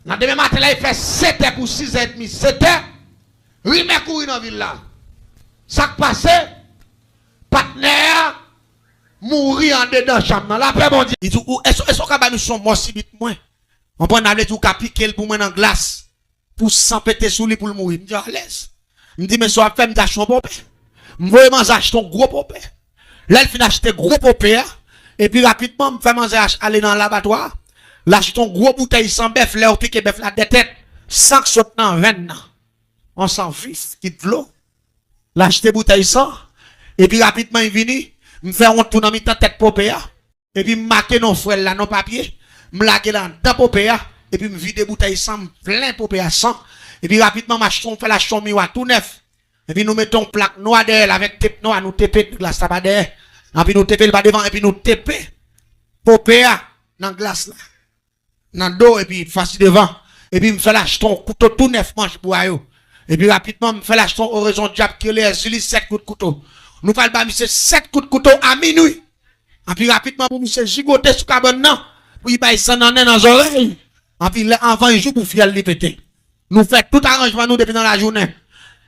Dans demain matin, là, il fait 7h pour 6h30, 7h. Oui, mais courir dans la ville là. Ça qui passe, partenaire, mourir en dedans de chambre. La paix, bon Dieu. Est-ce qu'on nous sommes morts si vite, moi? On peut aller tout piquer pour moi dans la glace. Pour s'empêter sous lui pour le mourir. Je dis à l'aise. Je dis, mais soit fait, je m'achète un popé. Je veux manger un gros popé. Là, il finit d'acheter gros popé. Et puis rapidement, je fais manger aller dans l'abattoir. L'achète un gros bouteille sans bœuf, là, ou pique bœuf la tête. Sans que saute dans 20 ans. On s'en vif, quitte l'eau. L'acheter bouteille sans. Et puis rapidement, il vient. Me fait un tour dans mi tête popé. Et puis, marquer nos frères là, nos papiers. Me laguer là, dans popé. Et puis, me vide bouteille sans, plein popé à sang. Et puis, rapidement, on fait la chambre miroir tout neuf. Et puis, nous mettons plaque noire derrière, avec tête noire, nous tépé, glace ça pas derrière. Et puis, nous tépé le bas devant, et puis, nous tépé. Popé, dans glace là. Dans le dos, et puis, face devant. Et puis, me fait la couteau tout neuf, manche pour ayo. Et puis, rapidement, me fait la horizon diable qui est sur 7 coups de couteau. Nous parlons pas, monsieur, 7 coups de couteau à minuit. Et puis, rapidement, pour monsieur, gigoter sous cabane, non. Pour y bailler ça dans les oreilles. Et puis, avant, il joue pour faire le péter. Nous faisons tout arrangement, nous, depuis dans la journée.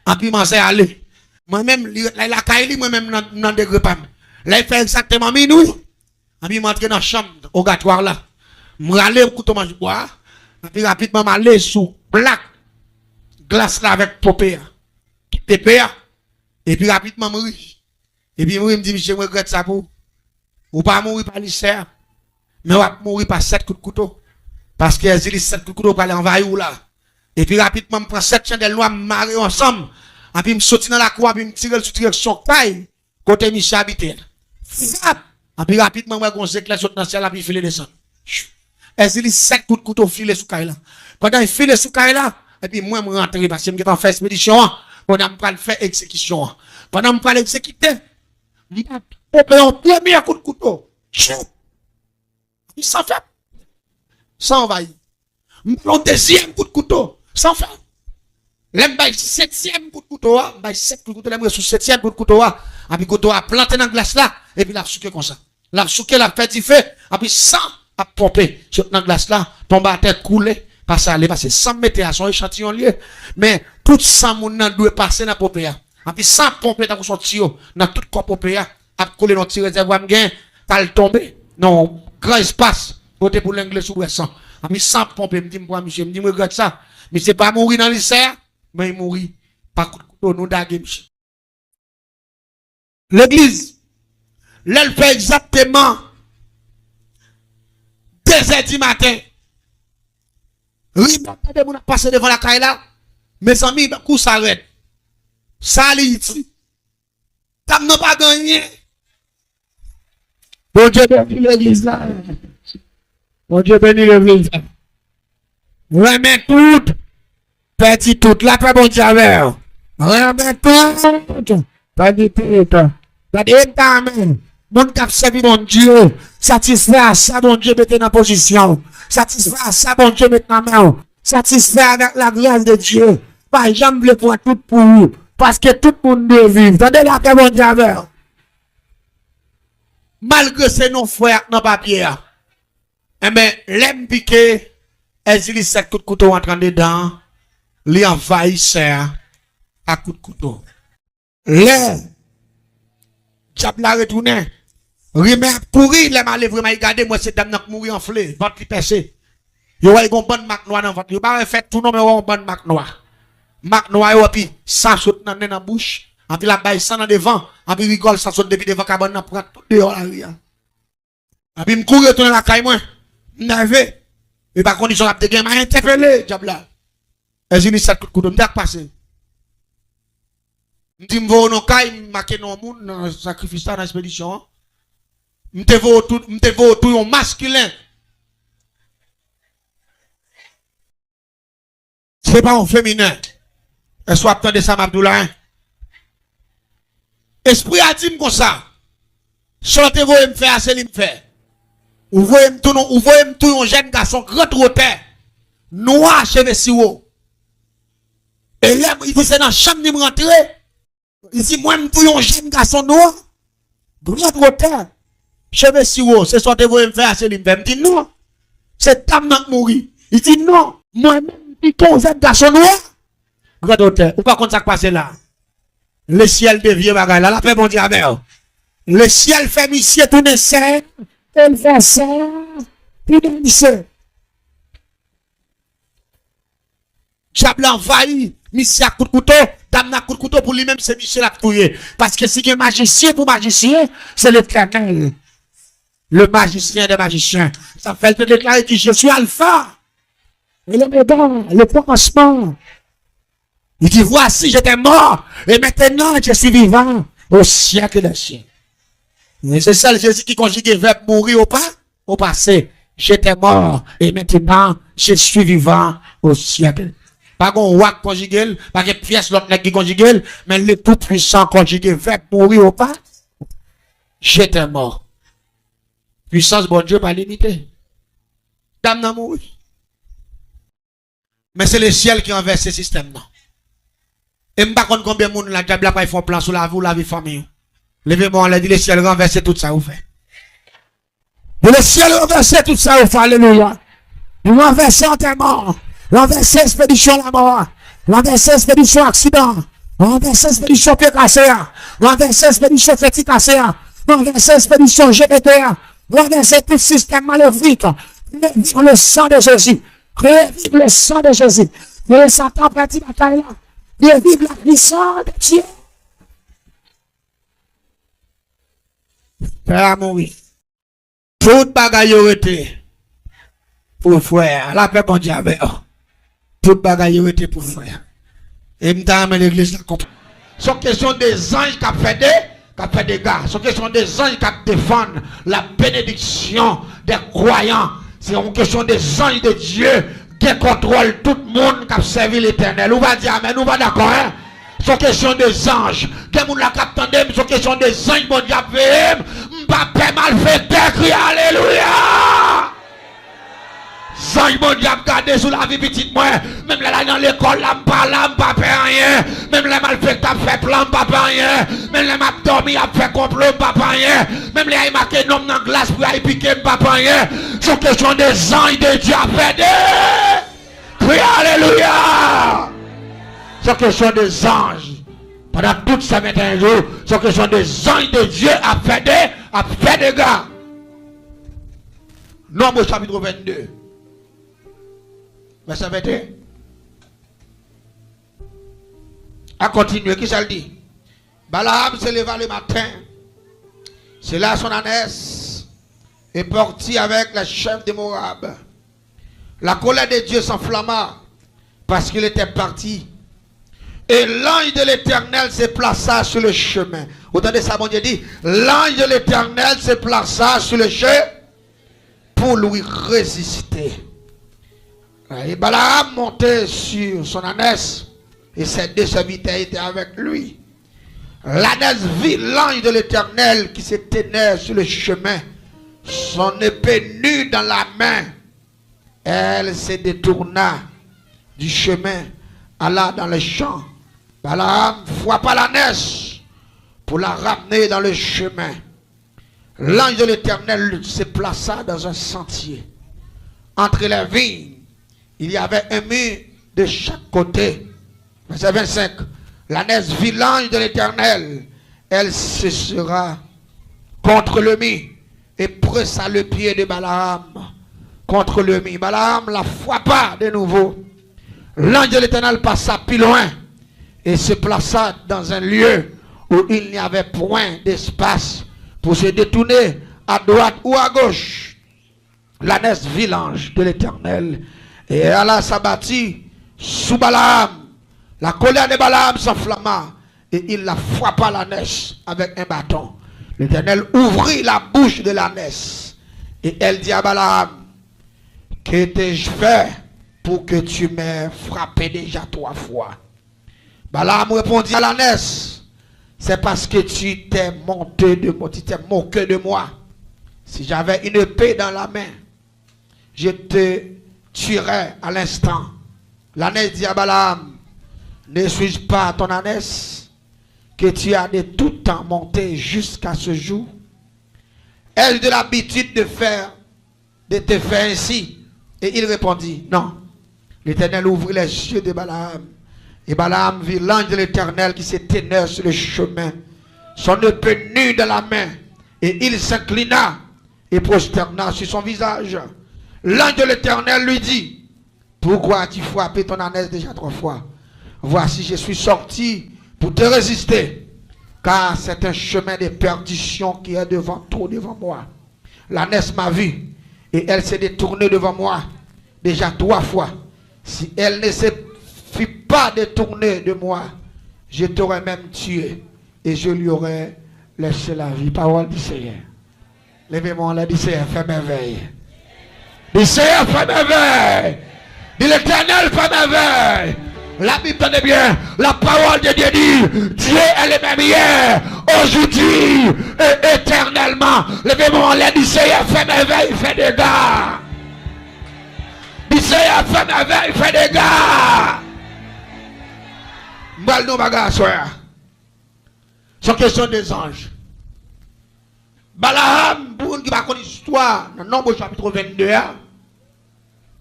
Et puis, m'en aller. Moi-même, la caille, moi-même, dans des repas. Là, il fait exactement minuit. Et puis, m'entre dans la chambre, au gâtoir là. M'aller, couteau, mange boire. Et puis, rapidement, m'aller sous plaque. Glace là avec popé. Pépé. Et puis, rapidement, mourir. Et puis, moi, me dit, monsieur, je regrette ça pour. Ou pas mourir par l'issue. Mais on va mourir par 7 coups de couteau. Parce que les 7 coups de couteau pour aller envahir là. Et puis rapidement, je prends 7 chandelles noires, je marie ensemble. Et puis je saute dans la cour, puis je tire sur direction taille. Côté Michel habité. Frappe. Et puis rapidement, je prends 7 saute dans le ciel, puis je file descendre. Et c'est 7 coups de couteau filé sous caille là. Pendant qu'il file sous caille là, et puis moi, je rentre parce que je vais faire expédition. Pendant que je vais faire exécution. Pendant que je vais exécuter, je vais faire un premier coup de couteau. Sans fait. Sans envahir. Un deuxième coup de couteau. Sans fait. L'aime bail 7e coup de couteau. Bail 7 coups de couteau. L'aime sous 7e coup de couteau. Et puis couteau a planté dans la glace là. Et puis la souqué comme ça. La souqué la fait du feu. Et puis sans a pompé. Sur la glace là. Tombe à terre coulé. Passe à aller passer sans mettre à son échantillon lié. Mais tout ça mon nan doit passer dans popé. Et puis sans pomper dans son tuyau. Dans tout corps popé. A collé dans petit réservoir m'gain. Pas le tomber. Non. Grand espace, côté pour l'anglais sous récent. Mais sans pomper, me dit, moi, monsieur, me dit, moi, regarde ça. Mais c'est pas mourir dans l'issue, mais il mourit par coup de couteau, nous daguer, monsieur. L'église, elle fait exactement 2h du matin. Oui, on a passé devant la caille là. Mes amis, le coup s'arrête. Ça, ici. T'as n'a pas gagné. Bon Dieu béni l'église là. Bon Dieu béni l'église là. Remets tout. Petit tout. La paix bon Dieu avec. Remets tout. Petit tout. Petit amen. Mon cap servi mon Dieu. Satisfait à ça bon Dieu mettez dans position. Satisfait à ça bon Dieu mettez dans main. Satisfait avec la grâce de Dieu. Pas jamais le point tout pour vous. Parce que tout le monde doit vivre. Tendez la paix bon Dieu avec. Malgré ces non frères dans papier, eh bien, l'aime piqué, elle dit 7 coups de couteau entrant dedans, les envahisseurs à coups de couteau. Les, diable a retourné, remet à courir, les malais vraiment regardez, moi c'est dame qui mourir enflé, ventre qui percé. Yo a une bonne marque noire dans votre, yo pas fait tout non, mais une bonne marque noire. Marque noire, et puis, ça saute dans la bouche. Et puis la baille ça dans devant, et puis rigole ça saute depuis devant cabane pour tout dehors la rien. Et puis me courir retourner la caille moi. M'nervé. Et par condition la de m'a interpellé diable là. Et j'ai mis ça coup de couteau m'dak passé. M'di m'vo non caille marqué non monde dans sacrifice dans expédition. M'tevo tout un masculin. C'est pas un féminin. Et soit attendez ça m'Abdoulaye. Esprit a dit comme ça. Sortez-vous et me faire assez me faire. Ou voyez me tout un jeune garçon grand roteur. Noir cheveux si haut. Et là, il dit c'est dans la chambre de me rentrer. Il dit moi me tout un jeune garçon noir. Grand roteur. Cheveux si haut. C'est sortez-vous et me faire assez me faire. Il dit non. C'est dame qui mourir. Il dit non. Moi-même, qui cause un garçon noir. Grand auteur, ou pas contre ça qui passe là. Le ciel devient bagaille là, la paix bon Dieu avec. Le ciel fait monsieur tourner ça. Elle fait ça. Puis il dit diable envahi, monsieur à coup de couteau, dame à coup de couteau pour lui-même, c'est monsieur l'a touillé. Parce que si il y a un magicien pour magicien, c'est l'Éternel. Le magicien des magiciens. Ça fait te déclarer que je suis alpha. Et le médon, le commencement. Il dit, voici, j'étais mort, et maintenant je suis vivant au siècle des siècles. Et c'est ça le Jésus qui conjugue le verbe mourir au passé. J'étais mort, et maintenant je suis vivant au siècle. Pas qu'on wak conjugué, pas que pièce l'autre qui conjugué, mais le tout-puissant conjugué verbe mourir au pas. J'étais mort. Puissance bon Dieu pas limitée. Dame n'a mouru. Mais c'est le ciel qui renverse ce système là. Et m'pas connait combien de monde la diable pas font plan sur la vie ou la vie famille. Levez-moi, on a dit le ciel renverse tout ça vous fait. Le ciel renverse tout ça vous fait. Alléluia. Il renverse enterrement. Renverse expédition la mort. Renverse expédition accident. Renverse expédition pied cassé. Renverse expédition fétis cassé. Renverse expédition GPT. Renverse tout système maléfique. Revive le sang de Jésus. Revive le sang de Jésus. Et Satan parti bataille là. Revive la puissance de Dieu. Père mourir. Toute bagaille aurait été pour frère. La paix bon Dieu avec eux. Toute bagaille aurait été pour frère. Et m't'amène l'église là comprendre. C'est question des anges qui ont fait des gars. C'est question des anges qui défendent la bénédiction des croyants. C'est une question des anges de Dieu qui contrôlent tout le monde qui a servi l'Éternel. On va dire amen, on va d'accord, hein? C'est question des anges. Quel monde la captandem, c'est question des anges, mon diable, m'pas mal fait cri, alléluia! Ange, mon diable, gardez sur la vie petite moi. Même là dans l'école, là, m'pas rien. Même là, mal fait, t'as fait plan, m'pas rien. Même là, m'a dormi, a fait complot, m'pas rien. Même là, il m'a marqué nom dans glace pour y piquer, m'pas rien. C'est question des anges de Dieu à faire. Crie, alléluia! C'est question des anges. Pendant tout ça, 21 jours, c'est question des anges de Dieu à faire des gars. Nombre chapitre 22. Verset 21. À continuer, qui ça le dit? Balaam se leva le matin. C'est là son ânesse est parti avec la chef de Moab. La colère de Dieu s'enflamma parce qu'il était parti. Et l'ange de l'Éternel se plaça sur le chemin. Vous entendez ça, mon Dieu dit? L'ange de l'Éternel se plaça sur le chemin pour lui résister. Et Balaam montait sur son ânesse et ses deux serviteurs étaient avec lui. L'ânesse vit l'ange de l'Éternel qui se tenait sur le chemin, son épée nue dans la main. Elle se détourna du chemin, alla dans le champ. Balaam frappa l'ânesse pour la ramener dans le chemin. L'ange de l'Éternel se plaça dans un sentier. Entre les vignes, il y avait un mur de chaque côté. Verset 25. L'ânesse vit l'ange de l'Éternel. Elle se sera contre le mur et pressa le pied de Balaam contre le mur. Balaam la frappa de nouveau. L'ange de l'Éternel passa plus loin et se plaça dans un lieu où il n'y avait point d'espace pour se détourner à droite ou à gauche. L'ânesse vit l'ange de l'Éternel et elle alla s'abattit sous Balaam. La colère de Balaam s'enflamma et il la frappa l'ânesse avec un bâton. L'Éternel ouvrit la bouche de l'ânesse et elle dit à Balaam: que t'ai-je fait pour que tu m'aies frappé déjà 3 fois? Balaam répondit à l'ânesse: c'est parce que tu t'es monté de moi, tu t'es moqué de moi. Si j'avais une épée dans la main, je te tuerais à l'instant. L'ânesse dit à Balaam: ne suis-je pas ton ânesse que tu as de tout temps monté jusqu'à ce jour? Ai-je de l'habitude de te faire ainsi? Et il répondit: non. L'Éternel ouvrit les yeux de Balaam. Et Balaam vit l'ange de l'Éternel qui s'éteignait sur le chemin, son épée nue de la main. Et il s'inclina et prosterna sur son visage. L'ange de l'Éternel lui dit, pourquoi as-tu frappé ton ânesse déjà 3 fois? Voici, je suis sorti pour te résister, car c'est un chemin de perdition qui est devant moi. L'ânesse m'a vu, et elle s'est détournée devant moi déjà 3 fois. Si elle ne se fit pas détournée de moi, je t'aurais même tué, et je lui aurais laissé la vie. Parole du Seigneur. Levez-moi là, dit Seigneur, fais merveille. Dit Seigneur, fais merveille. Dit l'Éternel, fais merveille. La Bible tenez bien, la parole de Dieu dit, Dieu est le même hier, aujourd'hui et éternellement. Levez-moi là, dit Seigneur, fais merveille, fais des dégâts. Dit Seigneur, fais merveille, fais des dégâts. M'bal nou baga soya. C'est question des anges. Balaam, pour qui va connaître l'histoire, dans Nombre chapitre 22,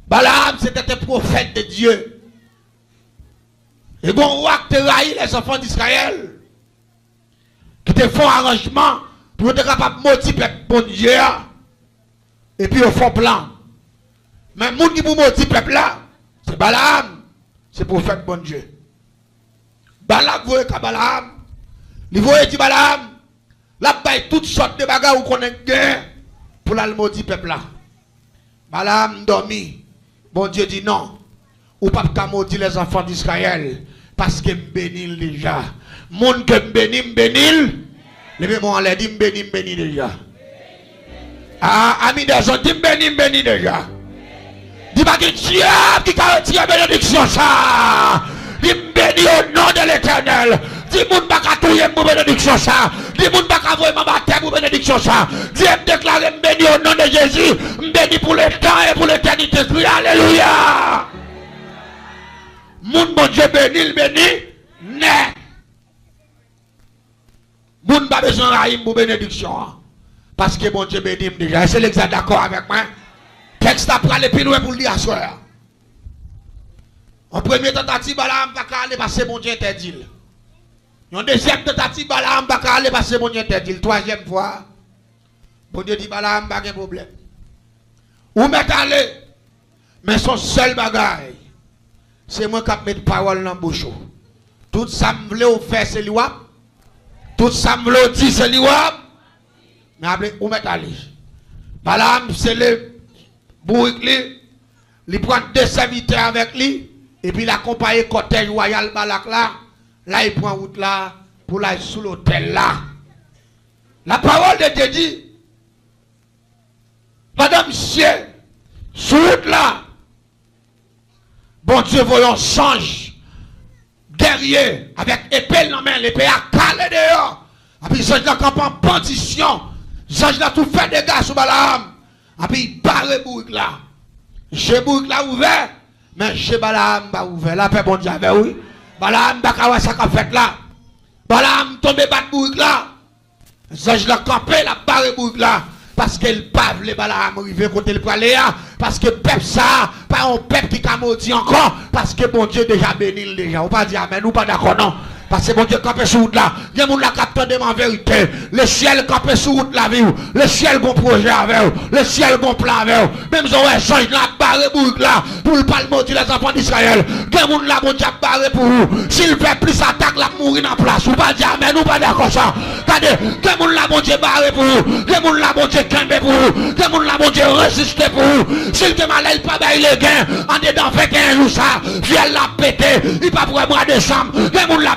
Balaam c'était un prophète de Dieu. Et bon roi qui trahit les enfants d'Israël, qui te font arrangement pour être capable de maudire le bon Dieu, et puis au fond plan. Mais le monde qui pour maudire le peuple là, c'est Balaam, c'est prophète bon Dieu. Balaam voyait qu'à Balaam, il voyait dit Balaam, la paille toutes sortes de bagages où qu'on est guerre pour la maudire le peuple là. Balaam dormi, bon Dieu dit non, ou pas qu'à maudire les enfants d'Israël, parce que m'bénil déjà. Monde que m'bénil, levez-moi en l'air, dit m'bénil déjà. Ah, ami des gens, dit m'bénil déjà. Dis pas que Dieu qui a retiré bénédiction ça. Dis béni au nom de l'Éternel. Dis moun baka touye pour bénédiction ça. Dis moun baka voye ma bataille pour bénédiction ça. Dis me déclarer béni au nom de Jésus. Béni pour le temps et pour l'éternité. Crie alléluia. Moun bon Dieu béni, né. Moun pas besoin de raïm pour bénédiction. Parce que bon Dieu béni déjà. C'est l'exact d'accord avec moi. Texte après aller plus loin pour le dire à soir. En première tentative, Balaam va aller passer mon Dieu interdit. En deuxième tentative, Balaam va aller passer mon Dieu interdit. Troisième fois, bon Dieu dit Balaam pas de problème. Où m'est allé? Mais son seul bagage, c'est moi qui mets parole dans la bouche. Tout ça me voulait faire, c'est lui. Tout ça me voulait dire, c'est lui. Mais où m'est allé? Balaam, c'est le bourrique, il prend 2 serviteurs avec lui, et puis il accompagne le cortège royal Balak là, là il prend route là, pour aller sous l'hôtel là. La parole de Dieu dit, madame monsieur, sous route là, bon Dieu voyons change, guerrier, avec épée dans la main, l'épée à calé dehors, et puis ça là camp en pendition, ça là tout fait des gars sur Balaam. Et puis il barre bourg là. Chez bourg là ouvert, mais chez Balaam pas ouvert. La paix bon Dieu avec oui. Balaam pas kawa ça qu'a fait là. Balaam tombé bat bourg là. Ça je la campé la barre bourg là parce qu'elle pas les Balaam arriver côté le aller parce que peuple ça pas un peuple qui a maudit encore parce que bon Dieu déjà béni déjà. On pas dire amen ou pas d'accord non. Parce que bon Dieu campé sur route là, il y a mon la capte de ma vérité. Le ciel campé sur route la vie, le ciel bon projet avec vous, le ciel bon plan avec vous. Même si on change la barre bourg là, pour le palmo les enfants d'Israël. Il y a mon la bon Dieu barré pour vous. S'il fait plus attaque, la mourir en place. Ou pas dire amen, ou pas d'accord ça. Regardez, il y a mon la bon Dieu barré pour vous. Il y a mon la bon Dieu camper pour vous. Il y a mon la bon Dieu résister pour vous. S'il te malade, il pas bailler les gains. En dedans, fait 15 jours ça, vielle la pété. Il pas pour mois de décembre. Il y a mon la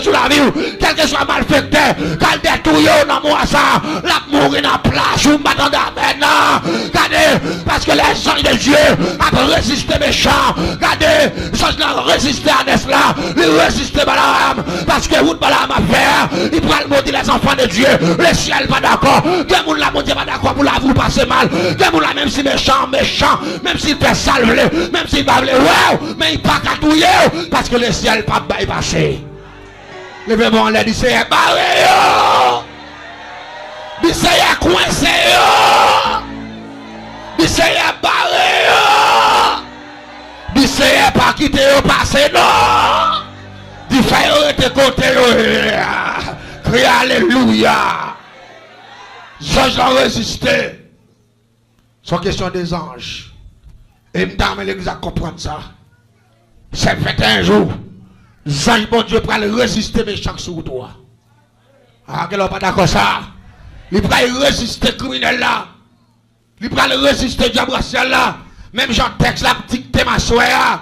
sur la vie, quel que soit malfecteur, quand détruit dans moi ça, la mourir dans la place, ou m'attendez maintenant. Regardez, parce que les anges de Dieu ont résisté méchants. Regardez, les anges ont résisté à Nesla, ils résistent Balaam, parce que vous Balaam a fait, il pourra le maudire les enfants de Dieu, le ciel pas d'accord, que moun la maudit pas d'accord pour la vous passer mal, que moun la même si méchant, même s'il fait salver, même s'il va ouais, mais il pas catouiller, parce que le ciel pas bypasser. Levez-moi là, dit Seigneur, barré yo! Dit Seigneur, coincé yo! Dit Seigneur, barré yo! Dis c'est pas quitter au passé, non. Dis faire te côté. Crie alléluia. Anges ont résisté. C'est question des anges. Et m'dame l'exact comprendre ça. C'est fait un jour. Les anges, bon Dieu, pour résister méchant sur toi. Ah, qu'elle n'a pas d'accord ça. Il va résister criminel là. Il va résister diable racial là. Même Jean texte là, dicté ma soeur.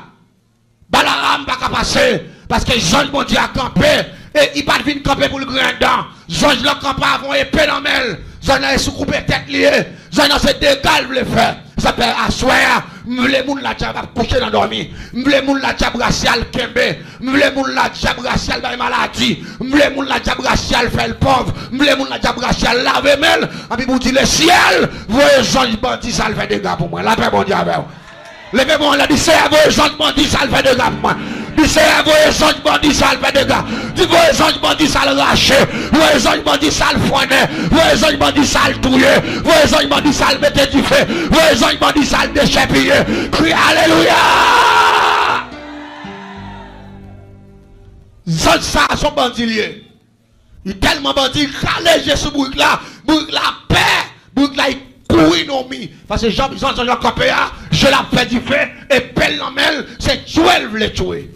Balaram va passer. Parce que Jean, bon Dieu, a campé. Et il va venir camper pour le grand dent. Jean, le camp avant épée dans mêle. Jean a sous-coupé tête liée. Jean a c'est des calmes le faire. Ça fait asseoir. M'vle moun la diable coucher dans dormi. M'vle moun la diable racial kembe. M'vle moun la diable racial dans maladie. M'vle moun la diable racial fait le pauvre. M'vle moun la diable racial lave mel. Et puis vous dites le ciel. Voyez Jean bandit ça le fait des gars pour moi. La paix bon Dieu avec vous. Levez-moi, on a dit, c'est à vous, Jean bandit ça le fait des gars pour moi. Dis c'est à vous, Jean bandit ça le fait des gars. Dis vous, Jean bandit ça le raché. Vous, Jean bandit ça le foinet. Vous, Jean bandit ça le touillé. Vous, Jean bandit ça le mettre du feu. Vous, Jean bandit ça le déchépillé. Crie alléluia. Jean ça son bandilier. Il est tellement bandit, il a léger ce bouc là paix. Bouc là, il couille non mi. Parce que Jean, ils ont campé, je la fais du feu et pelle la mêle, c'est tuer le voulait tuer.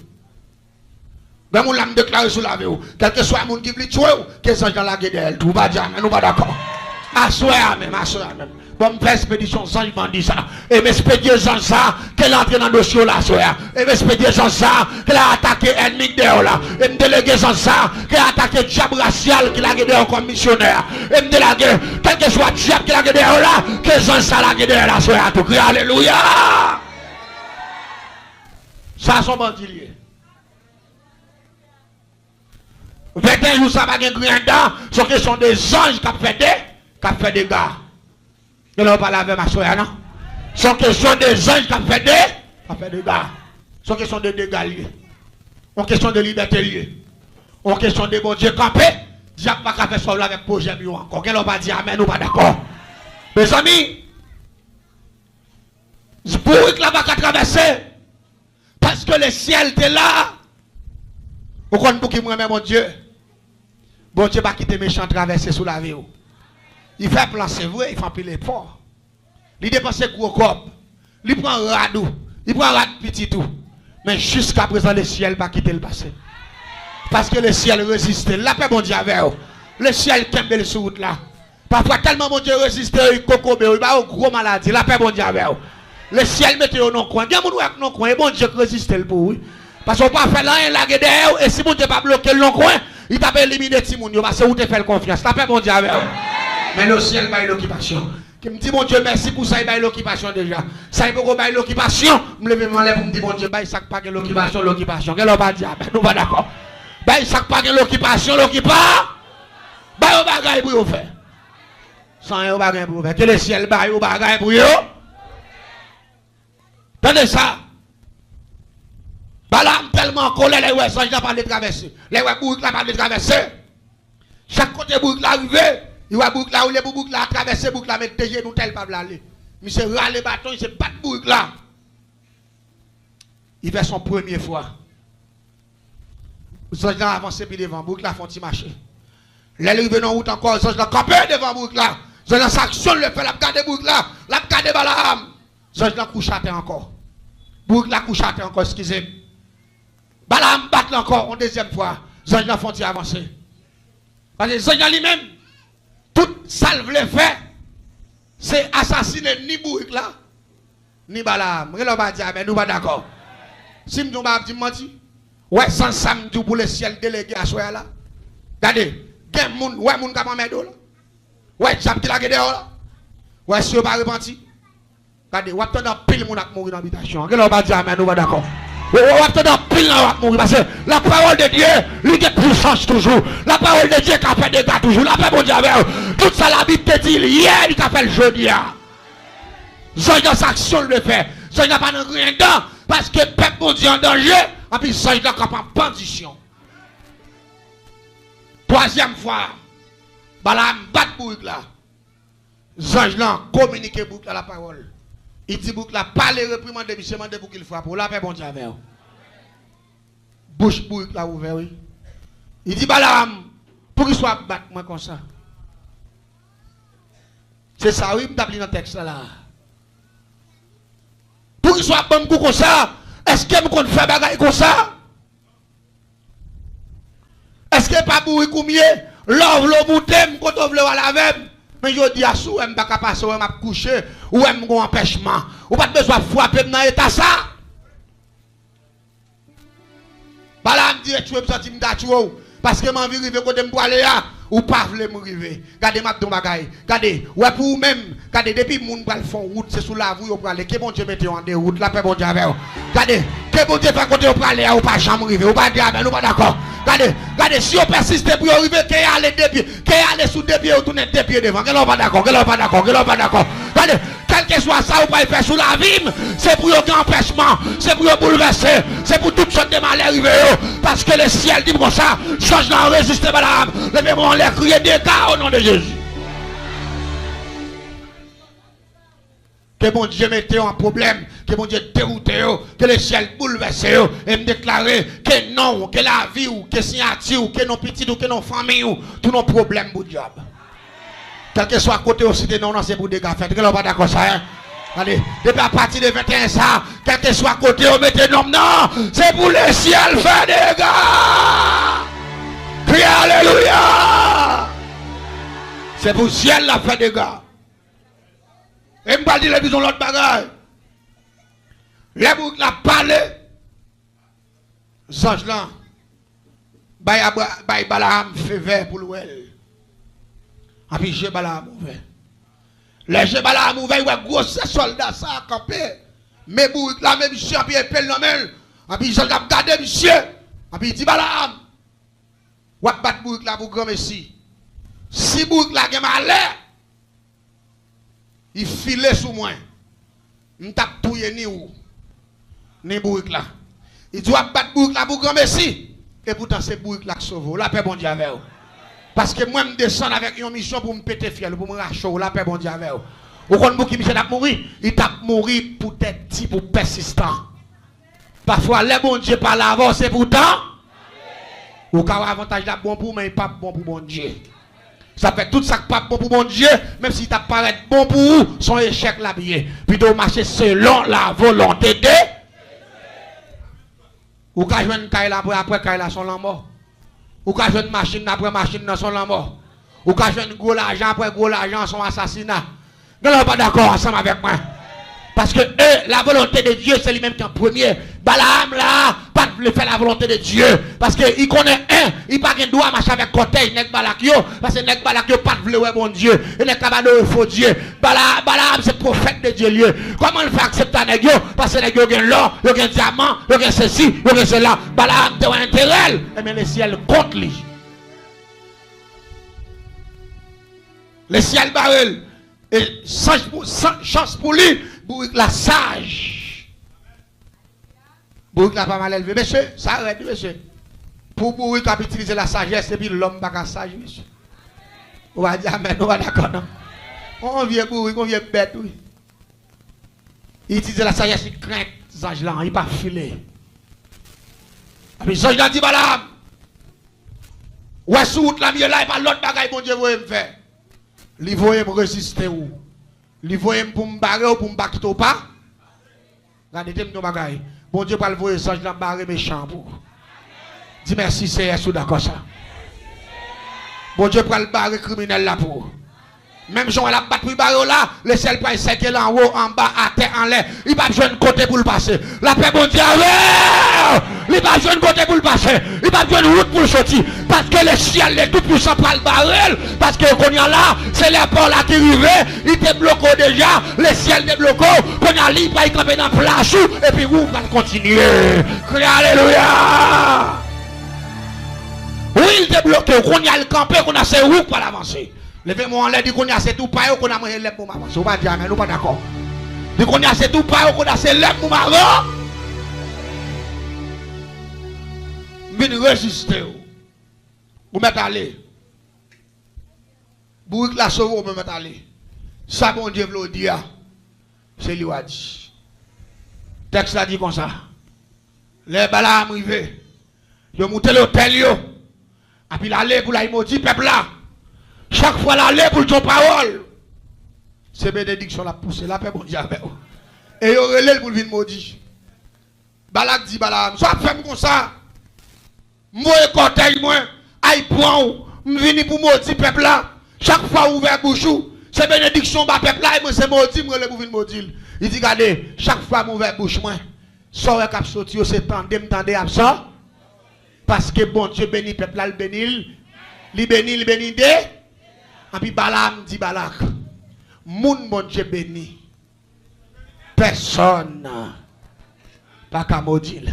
Mais mon l'a déclaré sous la vie. Quel que soit le monde qui veut tuer, que ça dans la guerre, tout va dire, mais nous pas d'accord. Assoir même. Bon, me faire expédition sans il m'a dit ça. Et m'expédier sans ça, qu'elle entre dans le dossier là, soir. Et m'expédier sans ça, qu'elle a attaqué ennemi de là. Et me déléguer sans ça, qu'elle a attaqué diable racial qui l'a guidé comme missionnaire. Et me déléguer, quel que soit diable qui l'a guidé là, que sans ça l'a guidé là, soir. Tout crie alléluia. Ça, son bandilier. 21 jours, ça va gagner grand dent. Ce que sont des anges qui ont fait des gars. Je ne vais pas laver ma soeur, non? Ce que sont des anges qui ont fait des gars. Ce que sont des dégâts liés. En question de liberté liée. En question de bon Dieu campé. Diable pas qu'à faire ça avec projet mieux encore. Qu'elle n'a pas dit amen ou pas d'accord. Mes amis, je pourrais que la va traverser. Parce que le ciel était là. Vous comprenez pour qui moi mon Dieu? Bon Dieu pas quitter méchant traverser sous la vie. Il fait plan, c'est vrai, il fait pile fort. Il dépense gros corps. Il prend radou. Il prend rad petit tout. Mais jusqu'à présent, le ciel pas quitter le passé. Parce que le ciel résiste. La paix, bon Dieu, avec vous. Le ciel kembe sur route là. Parfois, tellement mon Dieu résiste, il cocobe, il va au gros maladie. La paix, bon Dieu, avec vous. Le ciel mette au non-coin. Il y a mon non-coin. Et bon Dieu résiste le pour oui. Parce qu'on ne peut pas faire rien là derrière. Et si mon Dieu pas bloqué le non-coin, il t'a pas éliminé Timoun. Parce que vous te fait confiance. La paix, bon Dieu, avec vous. Mais le ciel va l'occupation. Qui me dit, mon Dieu, merci pour ça, il va l'occupation déjà. Ça, il faut qu'on l'occupation. Je me lève, pour me dire, mon Dieu, ça pas que l'occupation. Qu'elle va dire, nous pas d'accord. Ça pas que l'occupation. On va gagner pour vous faire. Sans on va gagner pour vous faire. Que le ciel va gagner pour vous. Tenez ça. Balam tellement en colère, les ouais, ça, je n'ai pas de traverser. Les ouais, bourg là, pas de traverser. Chaque côté bourg là, arrivé. Il va bouc là, ou les bouc là, traverser bouc là, mettre des genoux, tel pas aller. Mais c'est râler bâton, il se bat bouc là. Il fait son première fois. Les gens avancent puis devant bouc là, font-ils marcher. Les gens dans route encore, les gens campé devant bouc là. Les gens s'actionnent, le fait, la garde bouc là, la garde Balaam. Les gens couchent à terre encore. Bouc là, couche à terre encore, excusez-moi. Balaam bat encore, une deuxième fois. Les gens font-ils avancer. Parce que les gens lui-même, tout ça le voulait faire, c'est assassiner ni Bourg là, ni Balaam. Je ne vais pas dire, mais nous pas d'accord. Si nous ne dis pas, ouais, sans samedi pour le ciel délégué à soi là. Regardez, il y a des gens qui ont fait là. Ouais, j'aime qui la gueule là. Ouais, si vous pas repenti. Regardez, vous avez pile de gens qui mourir dans l'habitation. Je ne vais pas dire, mais nous pas d'accord. Vous avez pile de gens qui mourir parce que la parole de Dieu, lui qui puissance toujours. La parole de Dieu qui a fait des gars toujours. La paix mon Dieu avec tout ça la Bible te dit hier, il a fait le jeudi. J'ai dans sa action le fait. J'ai n'a pas de rien dedans parce que le peuple mon Dieu en danger. Et puis j'ai dans en position. Troisième fois, Balaam bat Bourg là. J'ai là communiqué Bourg à la parole. Il dit bouc là, pas les réprimander, monsieur, demandez pour qu'il frappe. La paix, bon Dieu, avec vous. Bouche bouc là, ouvert, oui. Il dit, Balaam, pour qu'il soit battu, moi, comme ça. C'est ça, oui, je m'appelle dans le texte là. Pour qu'il soit bon comme ça, est-ce que je faire bagaille comme ça? Est-ce que pas pour combien? L'ouvre le bouteille, quand on veut la même. Mais je dis à sou, je ne peux pas passer, je vais coucher, ou je vais empêchement. Ou pas besoin de frapper dans l'état ça. Balaam dit, tu veux me sortir, parce que je vais arriver quand je vais aller là, ou pas voulez me arriver. Regardez ma bagaille. Regardez, ouais pour vous-même, regardez, depuis que les gens font route, c'est sous la voie, pour aller. Que bon Dieu mette en route, la paix bon Dieu avec vous. Regardez, que bon Dieu fait côté pour aller là, ou pas jamais arriver, ou pas dire, mais nous pas d'accord. Regardez, si on persiste pour arriver, qu'il y a les deux pieds, qu'il y a les sous deux pieds, ou tourner deux pieds devant, que l'on pas d'accord, que l'on pas d'accord, que l'on pas d'accord. Regardez, quel que soit ça, ou pas faire sous la vie, c'est pour un empêchement, c'est pour bouleverser, c'est pour toutes sortes de mal arriver, parce que le ciel dit comme ça, change dans résister, madame, levez-moi les crier des cas au nom de Jésus. Que mon Dieu mette un problème, que mon Dieu déroute, que le ciel bouleverse, et me déclarer que non, que la vie, ou que signature, que nos petits, ou que nos familles, ou tous nos problèmes pour le diable. Quel que soit côté aussi de non, c'est pour des gars, faites que l'on va d'accord ça, hein? Allez, depuis à partir de 21 ça, quel que soit côté, on mette non, non, c'est pour le ciel faire des gars. Crie alléluia. C'est pour le ciel la faire des gars. Et je ne vais pas dire les bisons l'autre bagaille. Les boucs la parlé. Zange là. Bay Balaam fait vert pour l'ouel. Et puis j'ai Balaam ouvert. Les j'ai Balaam ouvert, il y a gros soldats ça à camper. Mais boucs la même monsieur, et puis il pèle la main. Et puis j'ai regardé monsieur. Et puis il dit Balaam. Ou battre boucs là pour grand messie. Si boucs la gagne malheur. Il filait sous moi. Je tape tout ni où. Ni bourrique là. Il doit battre bourrique là pour grand messie. Et pourtant c'est bourrique là qui sauve. La paix bon Dieu avec vous. Parce que moi je descends avec une mission pour me péter fiel, pour me racher. La paix bon Dieu avec vous. Vous comprenez qui Michel a mouru? Il tape mourir pour être petit, pour persistant. Parfois les bon Dieu par l'avant c'est pourtant. Ou quand avantage là bon pour mais il pas bon pour bon Dieu. Ça fait tout ça qui pas bon pour mon Dieu, même si ça paraît bon pour vous, son échec là bien. Plutôt marcher selon la volonté de. Ou quand je viens de cailler après cailler là son mort. Ou quand je viens de machine après machine dans son mort. Ou quand je viens de gros l'argent après gros l'argent son assassinat. Nous ne sommes pas d'accord ensemble avec moi. Parce que la volonté de Dieu, c'est lui-même qui est en premier. Balaam là, pas de faire la volonté de Dieu. Parce qu'il connaît un, il n'a pas de droit marcher avec cortège, Nek Balakio. Parce que Nek Balakio pas de vouloir bon Dieu. Et Nek Kabado il faut Dieu. Balaam c'est prophète de Dieu lieu. Comment il fait accepter Nek Yo? Parce que Nek Yo gagne l'or, il gagne diamant, il gagne ceci, il gagne cela. Balaam a un intérêt. Et bien le ciel contre lui. Le ciel barrel. Et sans chance pour lui. Bourrique la sage. Bourrique la pas mal élevé. Monsieur, ça arrête, monsieur. Pour Bourrique a utiliser la sagesse, et puis l'homme pas sage, monsieur. On va dire amen, on va d'accord, non? On vient Bourrique, on vient bête, oui. Il utilise la sagesse, il craint les anges là, il pas filé. Et puis les anges là dit, Balaam, ouais, sous route la mieux là, il pas l'autre bagaille, mon Dieu, vous me faire. Il faut me résister où? Il faut pour me barrer ou pour me battre ou pas. Regardez, mon bagaille. Bon Dieu, pas le voir les anges là barrer méchant pour. Dis merci, c'est sous d'accord ça. Bon Dieu, pas le barrer criminel là pour. Même Jean la battu barreau là, le ciel pas c'est qu'elle en haut, en bas, à terre, en l'air. Il va besoin de côté pour le passer. La paix bon Dieu, il va besoin de côté pour le passer. Il va besoin de route pour le sortir. Parce que le ciel est tout puissant pour le barrer. Parce que qu'on y a là, c'est les ports là qui arrivent. Il te bloqué déjà, le ciel te bloqué. Qu'on y a là, il va y camper dans la place. Et puis vous allez continuer. Crie alléluia. Oui, il te bloqué. Qu'on y a le camper, qu'on a ses roues pour l'avancer. Levez-moi en l'air, dit qu'on y a c'est tout pas qu'on a mangé l'œuf pour m'avancer. On va dire, mais nous pas d'accord. Dit qu'on y a c'est tout pas qu'on a c'est l'œuf pour m'avancer. Venez résister. Vous mettez aller. Bourrique la sauve, vous mettez aller. Ça, bon Dieu, vous le dire. C'est lui qui a dit. Texte a dit comme ça. Les Balaam arrivés. Ils ont monté l'hôtel. Et puis l'aller pour la maudit peuple là. Chaque fois l'aller pour ton parole. C'est bénédiction la poussée. La paix bon Dieu avec vous. Et ils ont relé pour venir maudit. Balak dit Balaam. Soit fait comme ça. Moi et cortège moi. Aïe point. Je viens pour maudit peuple là. Chaque fois ouvert bouche. C'est bénédiction ba peuple là. Et moi c'est maudit. Moi pour venir maudit. Il dit regardez. Chaque fois ouvert bouche moi. Soit cap sorti c'est tendez m'tendez absent. Parce que bon Dieu bénit peuple là, le bénit. Il bénit de. Et puis Balaam dit Balak. Moun bon Dieu béni. Personne. Pas qu'à maudire.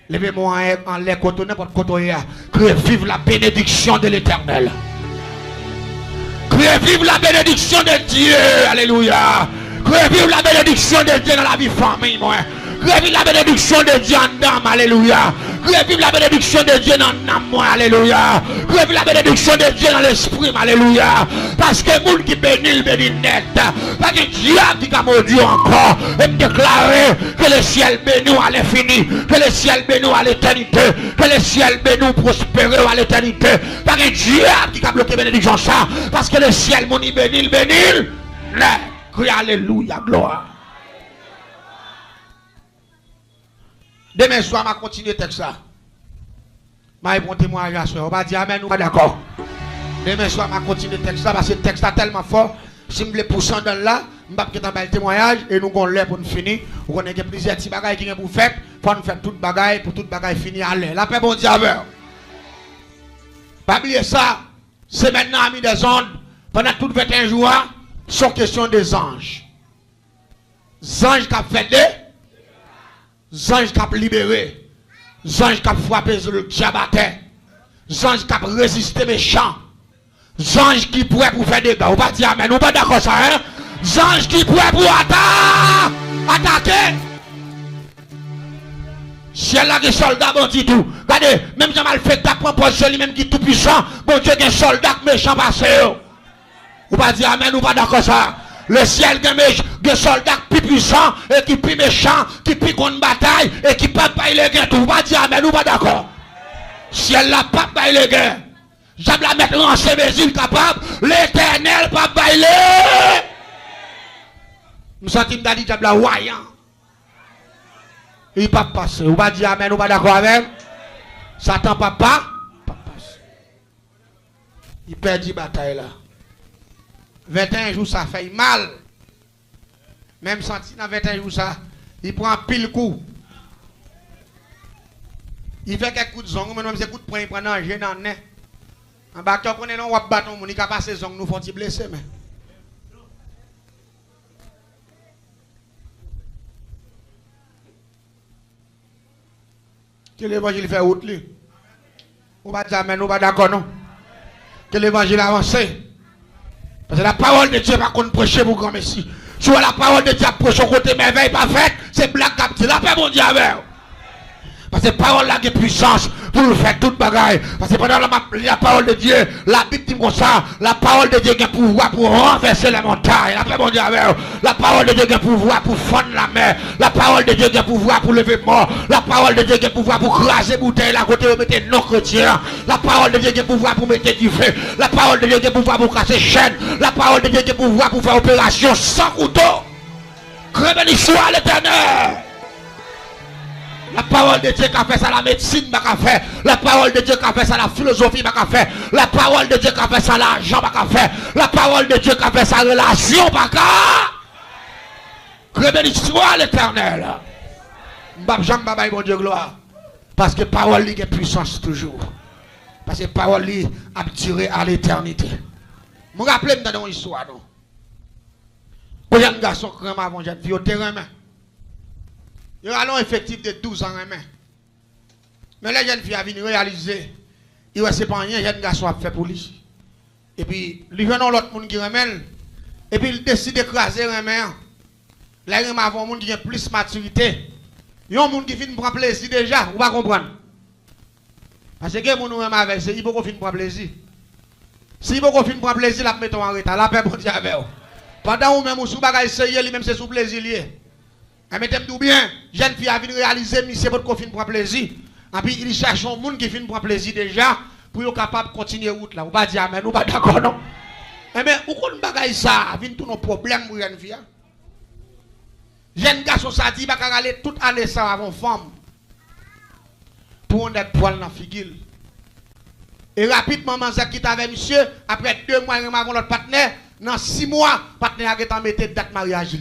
Levez-moi en l'air quand on n'importe côté. Que vive la bénédiction de l'Éternel. Que vive la bénédiction de Dieu. Alléluia. Que vive la bénédiction de Dieu dans la vie famille. Moi. Que vive la bénédiction de Dieu en âme. Alléluia. Que vive la bénédiction de Dieu dans l'âme. Alléluia. Que vive la bénédiction de Dieu dans l'esprit. Alléluia. Parce que le monde qui bénit, il bénit net. Parce que diable qui a maudit encore. Et déclarer que le ciel bénit à l'infini. Que le ciel bénit à l'éternité. Que le ciel bénit prospérer à l'éternité. Parce que diable qui a bloqué la bénédiction ça. Parce que le ciel, mon il bénit, il bénit. Crie alléluia, gloire. Demain soir, je vais continuer le texte là. Je vais répondre témoignage à ça. On va dire amen ou pas d'accord. Demain soir, je vais continuer le texte là parce que le texte est tellement fort. Si je veux pourcent dans là, je vais faire un témoignage et nous allons l'air pour nous finir. Nous connaissons plusieurs petits bagages qui sont pour faire. Il faut nous faire tout bagaille pour tout bagaille finir à l'air. La paix, bon Dieu, avec. Pas oublier ça. C'est maintenant, amis des ondes, pendant tout 21 jours, sont question des anges. Les anges qui ont fait des. Zange qui a libéré, Zange qui a frappé le diabaté, Zange qui a résisté méchant, Zange qui pourrait pour faire des dégâts. On va dire amen, on pas d'accord ça, hein? Zange qui pourrait pour attaquer. Ciel là des soldats bon dit tout. Regardez, même si mal fait prend position lui-même qui est tout puissant, bon Dieu des soldats méchants passé. On va dire amen, on pas d'accord ça. Le ciel des soldats plus puissants et qui plus méchants, qui plus grande bataille et qui pas bailler les gains. Tout va dire amen, nous pas d'accord. Ciel là pas bailler les gains. J'aime la mettre en ces mesures capables. L'Éternel pas bailler. Nous sentons d'aller j'aime la voyant. Il pas passer. Vous va dire amen, nous pas d'accord avec. Satan pas passer. Il perd la bataille là. 21 jours ça fait mal. Même senti dans 21 jours ça, il prend pile coup. Il fait quelques coups de zong, mais même ces coups de poing, il prend un gêne dans le nez. En bas, tu connais, on va battre, on va passer zong, nous font-ils blesser, mais. Que l'évangile fait route, lui. On va dire, mais nous pas d'accord, non. Que l'évangile avance. Parce que la parole de Dieu va qu'on prêcher pour grand messie. Si la parole de Dieu prêche au côté merveille pas faite, c'est blague capté. La paix mon Dieu avec. Parce que la parole là a puissance pour faire toute bagaille. Parce que pendant la parole de Dieu, la Bible dit comme ça, la parole de Dieu a pouvoir pour renverser les montagnes. La paix mon Dieu avec. La parole de Dieu a pouvoir pour fondre la mer. La parole de Dieu a pouvoir pour lever mort. La parole de Dieu a pouvoir pour craser bouteille là côté où mettre non chrétiens. La parole de Dieu a pouvoir pour mettre du feu. La parole de Dieu a pouvoir pour casser chaîne. La parole de Dieu a pouvoir pour faire opération sans couteau. Que béni soit l'Éternel. La parole de Dieu qui a fait ça la médecine, qui a fait. La parole de Dieu qui a fait ça la philosophie, qui a fait. La parole de Dieu qui a fait ça l'argent, qui a fait. La parole de Dieu qui a fait ça relation, qui a fait. Que béni soit l'Éternel. Jean Babaye, mon Dieu, gloire. Parce que parole li a puissance toujours. Parce que parole li a duré à l'éternité. Je me rappelle dans une histoire. Quand il y a un garçon qui a avant jeune fille au terrain. Il y a un effectif de 12 ans. Mais les jeunes filles a venu réaliser. Il ne sait pas rien, jeune garçon a fait pour lui. Et puis, il y a l'autre monde qui remèle. Et puis, il décide d'écraser remèle. Là, il y a un monde qui a plus de maturité. Il y a un monde qui finit prendre plaisir déjà. Vous ne pouvez comprendre. Parce que les gens qui avec c'est il faut qu'on finisse prendre plaisir. Si vous finissez prendre plaisir, la mettons en retard. La paix pour Dieu avec vous. Pendant ou même sous bagage sérieux, lui même c'est sous plaisir lié. Mais t'aimes tout bien, jeune fille a venu réaliser monsieur pour qu'on finisse prendre plaisir. Et puis il cherche un monde qui finit prendre plaisir déjà pour être capable de continuer route là. Ou pas dire amen, ou pas d'accord non. Mais où qu'on bagaille ça, vient tout nos problèmes pour jeune fille. Jeune garçon ça dit pas aller toute année ça avant femme. Pour on être poil dans figure. Et rapidement maman ça quitte avec monsieur après 2 mois il m'a l'autre partenaire dans 6 mois partenaire a été mettre date mariage.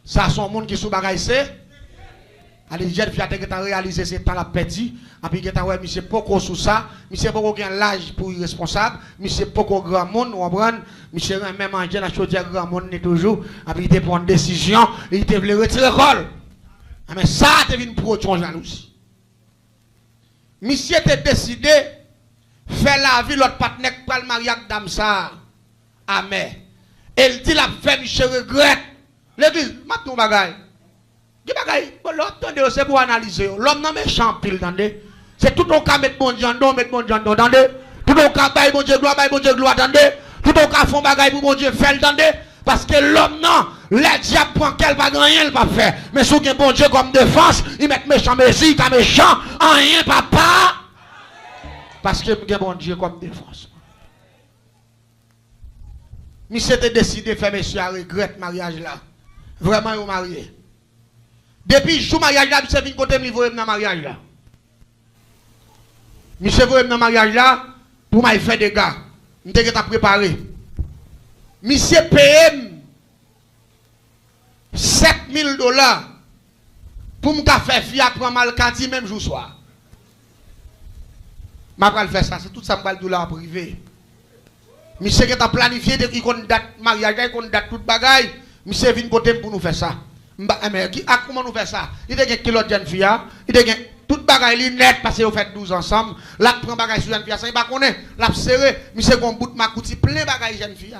Ça son monde qui sous bagaille c'est allez jeune fille a réalisé c'est temps la petit et puis que ouais monsieur poko sous ça monsieur poko gain l'âge pour irresponsable monsieur poko grand monde on comprendre monsieur même manger la chaudière grand monde n'est toujours et puis il te prendre décision il te veut retirer l'école mais ça te vient produire jalousie monsieur te décidé faire la vie l'autre partenaire pour le mariage dame ça amen elle dit la fait monsieur regrette l'église maintenant bagaille qui bagaille l'autre c'est pour analyser l'homme non méchant pile attendez c'est tout au cas mettre bon Dieu non mettre bon Dieu attendez tout au cas bail bon Dieu gloire attendez tout au cas font bagaille pour bon Dieu faire attendez parce que l'homme non les diables prend qu'elle va rien elle va faire mais sous que bon Dieu comme défense il met méchant messie ta méchant rien papa parce que bon Dieu comme défense monsieur était décidé de faire monsieur à regret mariage là vraiment ils ont marié depuis jour mariage là monsieur vient côté me voyer dans mariage là monsieur voyer dans mariage là pour m'a faire des gars m'était t'a préparé monsieur paye $7,000 pour me faire fiat pour mal kanti même jour soir m'a pas le faire ça c'est tout ça me parle $1 privé monsieur qui t'a planifié depuis qu'on date mariage qu'on date toute bagaille monsieur vient côté pour nous faire ça mais comment nous faire ça il y a quelqu'un de jeune fille il y a toute bagaille net parce que vous faites 12 ensemble là prend bagaille sur jeune fille ça il pas connaît l'a serré monsieur gon bout ma couti plein bagaille jeune fille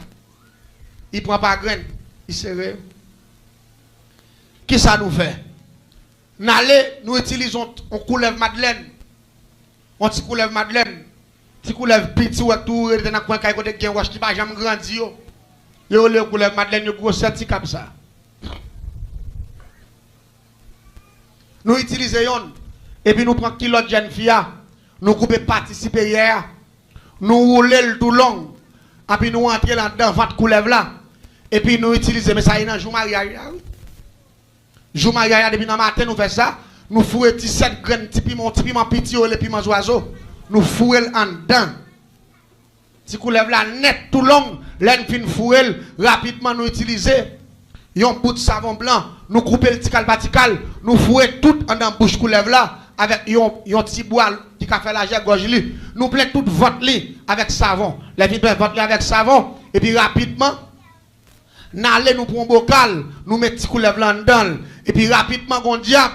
il prend pas graine il serré qui ça nous fait nous utilisons on coulève madeleine on petit coulève madeleine petit coulève petit ou tout dans le coin côté gen wash qui pas jamais grandi yo le coulève madeleine yo gros certificat comme ça nous utilisons et puis nous prenons kilo de jeune fille nous coupons partie supérieure nous roulons tout long et puis nous entrons là-dedans votre coulève là et puis nous utilisons mais ça y est dans jour mariage jour mariage depuis dans matin nous faisons ça nous fouillons 17 graines petit piment petit et piment oiseau nous fouillons en dedans si coulève là net tout long l'en fin fouiller rapidement nous utiliser un bout de savon blanc nous couper le tical patical nous fouiller tout en dans bouche coulève là avec un petit bois qui a fait la gorge li nous plein toute votre lit avec savon les vite votre lit avec savon et puis rapidement n'allez nous prendre bocal nous mettre petit coulève là dedans et puis rapidement gon diable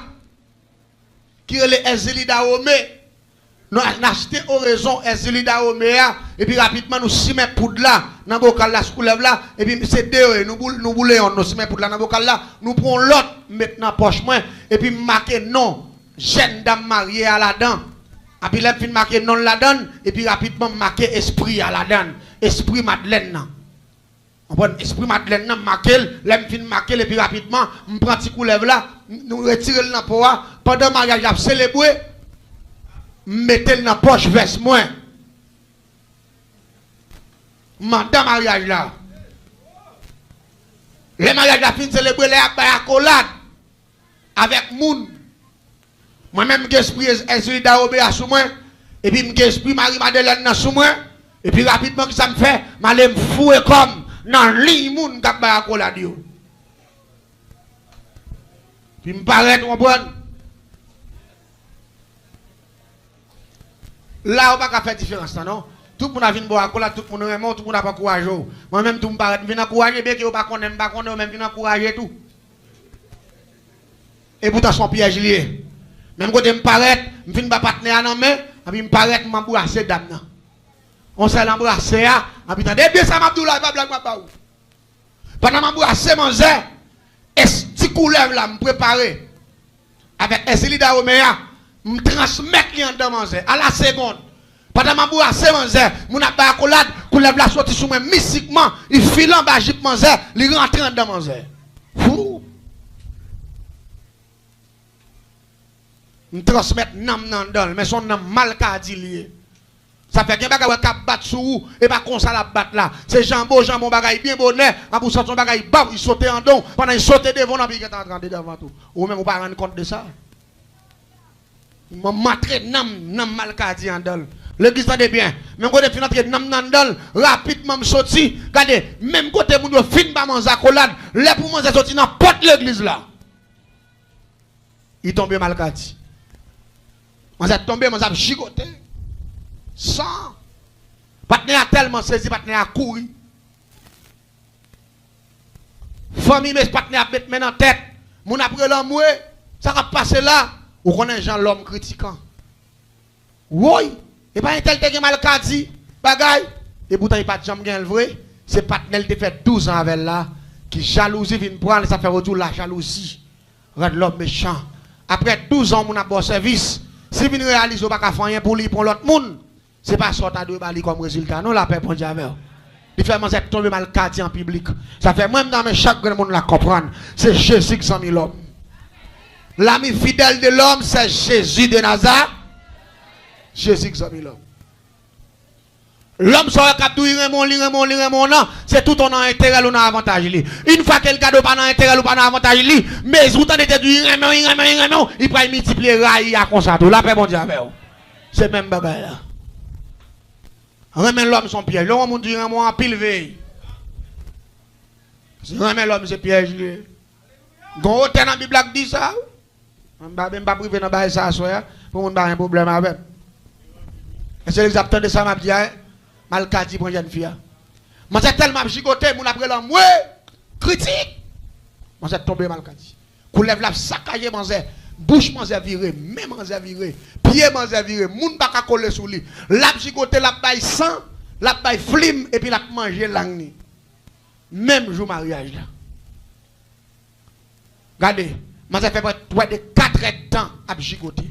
qui est le Ezélida Omé nous acheté oraison Ezélida Omé et puis rapidement nous si met poudre là dans bocal là coulève là et puis c'est deux nous boulons nous si met poudre là dans bocal là nous prenons l'autre mettre dans poche moi et puis marquer non jeune dame mariée à la dent et puis là fin marquer non la donne et puis rapidement marquer esprit à la donne esprit Madeleine là on prend esprit Madeleine là marquer l'aime fin marquer et puis rapidement on prend petit coulève là nous retirer le dans poids pendant mariage a célébrer mettez le dans poche veste moi mandat mariage là les mariages la fin célébrer les accolade avec moun moi-même j'ai esprit Ezélida Omé sous moi et puis j'ai esprit Marie Madeleine sous moi et puis rapidement que ça me fait m'aller me fouer comme dans ligne moun qui ba accolade yo puis me paraît comprendre là on pas faire différence non tout le monde a vu boire accolade tout le monde aime tout le monde a pas courage moi-même tout me paraît venir encourager bien que pas connaît pas connaît même venir encourager tout et pourtant son piège lié même quand me paraît me vinn pas partenaire en main et puis me paraît m'embrasser dame nan on s'est l'embrasser et puis tendez bien ça m'Abdoulaye pas blague pas ou pendant m'embrasser mon zè est coulève là me préparer avec Ezélida Omé me transmettre li en dans mon zè à la seconde pendant m'embrasser mon zè mon a ba accolade Coulève la sortie sous moi mystiquement, il file en bas Jeep Manzer, il rentre dans Manzer. Fou. On transmet nam nan dol, mais son nam mal ka di lié. Ça fait que bagay ka battre sou et pas comme ça la battre là. C'est jambon bagay bien bonnet, en pour sortir son bagay bam, il saute en don, pendant il saute devant nan puis il est en train de devant tout. Ou même ou pas rendre compte de ça. M'a matre nam mal ka di en dol. L'église tendez bien. Même côté fin entrer nam nan dol, rapidement me sorti. Regardez, même côté moun yo fin ba manger accolade, les pour manger sorti dans porte l'église là. Il tombe mal ka di. On s'est tombé, on s'est chicoté. Sans. Partenaire a tellement saisi, partenaire a couru. Famille, mes partenaires a mettre main en tête. Mon après l'amour, ça va passer là. Ou connaît Jean l'homme critiquant. Oui. Et pas un tel qui mal dit. Bagay. Et pourtant, il n'y a pas de jambe le vrai. C'est partenaire qui fait 12 ans avec là. Qui jalousie vient prendre, ça fait retour la jalousie. Rendre l'homme méchant. Après 12 ans, mon a bon service. Si vous réalisez pas faire rien pour lui pour l'autre monde, c'est pas sortir de bali comme résultat. Non, la paix pour Dieu. Il fait manger tomber mal quartier en public. Ça fait même dans mes chaque monde la comprendre. C'est Jésus qui s'en mis l'homme. L'ami fidèle de l'homme, c'est Jésus de Nazareth. Jésus qui s'en mis l'homme. L'homme sort cap tout Raymond, non, c'est tout on a intérêt ou on a avantage li. Une fois qu'elle cadeau pas dans intérêt ou pas dans avantage li, mais vous t'en était du Raymond, il peut multiplier raï à comme ça tout. La paix bon Dieu avec vous. C'est même bagaille là. Remet l'homme son piège. L'homme dit Raymond en pile veille. Remet l'homme c'est piège lui. Gon hôtel dans la Bible dit ça. On va même pas priver dans bail ça soir pour on pas un problème avec. Est-ce que l'examen de ça m'a dit Malkadi pour jeune fille. Moi c'est tellement gigoté mon après l'homme ouais critique. Moi c'est tombé Malkadi. Coulève la saccager manzer, bouche manzer viré, même manzer viré, pied manzer viré, moun pas ka coller sous lui. La gigoté la bail sang, la bail flim et puis la manger langue. Même jour mariage là. Regardez, moi ça fait près de 4 heures de temps à gigoter.